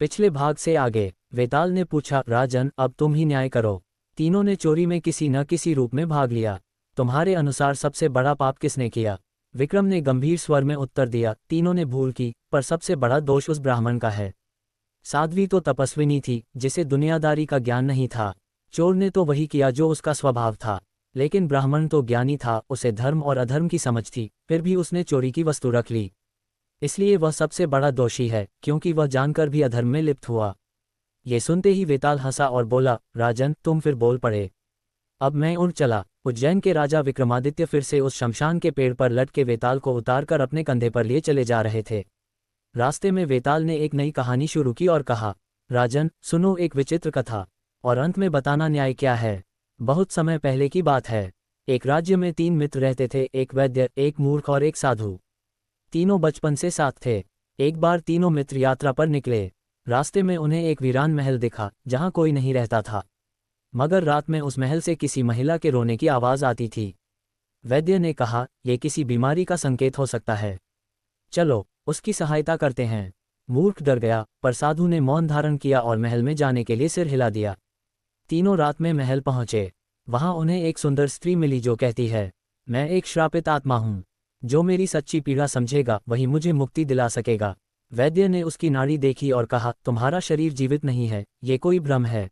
पिछले भाग से आगे वेताल ने पूछा, राजन अब तुम ही न्याय करो। तीनों ने चोरी में किसी न किसी रूप में भाग लिया। तुम्हारे अनुसार सबसे बड़ा पाप किसने किया? विक्रम ने गंभीर स्वर में उत्तर दिया, तीनों ने भूल की, पर सबसे बड़ा दोष उस ब्राह्मण का है। साध्वी तो तपस्विनी थी जिसे दुनियादारी का ज्ञान नहीं था। चोर ने तो वही किया जो उसका स्वभाव था। लेकिन ब्राह्मण तो ज्ञानी था, उसे धर्म और अधर्म की समझ थी, फिर भी उसने चोरी की वस्तु रख ली। इसलिए वह सबसे बड़ा दोषी है, क्योंकि वह जानकर भी अधर्म में लिप्त हुआ। ये सुनते ही वेताल हंसा और बोला, राजन तुम फिर बोल पड़े। अब मैं उड़ चला। उज्जैन के राजा विक्रमादित्य फिर से उस शमशान के पेड़ पर लटके वेताल को उतारकर अपने कंधे पर लिए चले जा रहे थे। रास्ते में वेताल ने एक नई कहानी शुरू की और कहा, राजन सुनो एक विचित्र कथा, और अंत में बताना न्याय क्या है। बहुत समय पहले की बात है। एक राज्य में 3 मित्र रहते थे, एक वैद्य, एक मूर्ख और एक साधु। तीनों बचपन से साथ थे। एक बार तीनों मित्र यात्रा पर निकले। रास्ते में उन्हें एक वीरान महल दिखा जहां कोई नहीं रहता था, मगर रात में उस महल से किसी महिला के रोने की आवाज़ आती थी। वैद्य ने कहा, यह किसी बीमारी का संकेत हो सकता है, चलो उसकी सहायता करते हैं। मूर्ख डर गया, पर साधु ने मौन धारण किया और महल में जाने के लिए सिर हिला दिया। तीनों रात में महल पहुंचे। वहां उन्हें एक सुंदर स्त्री मिली जो कहती है, मैं एक श्रापित आत्मा हूं, जो मेरी सच्ची पीड़ा समझेगा वही मुझे मुक्ति दिला सकेगा। वैद्य ने उसकी नाड़ी देखी और कहा, तुम्हारा शरीर जीवित नहीं है, ये कोई भ्रम है।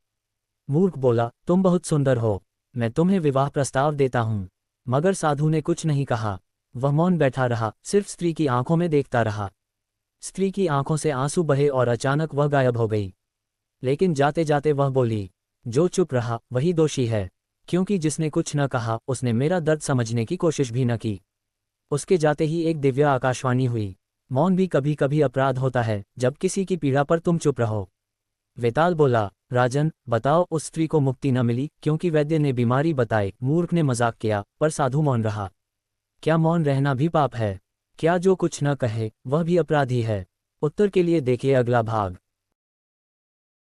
मूर्ख बोला, तुम बहुत सुंदर हो, मैं तुम्हें विवाह प्रस्ताव देता हूं। मगर साधु ने कुछ नहीं कहा। वह मौन बैठा रहा, सिर्फ स्त्री की आंखों में देखता रहा। स्त्री की आंखों से आंसू बहे और अचानक वह गायब हो गई। लेकिन जाते जाते वह बोली, जो चुप रहा वही दोषी है, क्योंकि जिसने कुछ न कहा उसने मेरा दर्द समझने की कोशिश भी न की। उसके जाते ही एक दिव्य आकाशवाणी हुई, मौन भी कभी कभी अपराध होता है, जब किसी की पीड़ा पर तुम चुप रहो। वेताल बोला, राजन बताओ उस स्त्री को मुक्ति न मिली क्योंकि वैद्य ने बीमारी बताई। मूर्ख ने मजाक किया, पर साधु मौन रहा। क्या मौन रहना भी पाप है? क्या जो कुछ न कहे वह भी अपराधी है? उत्तर के लिए देखिए अगला भाग।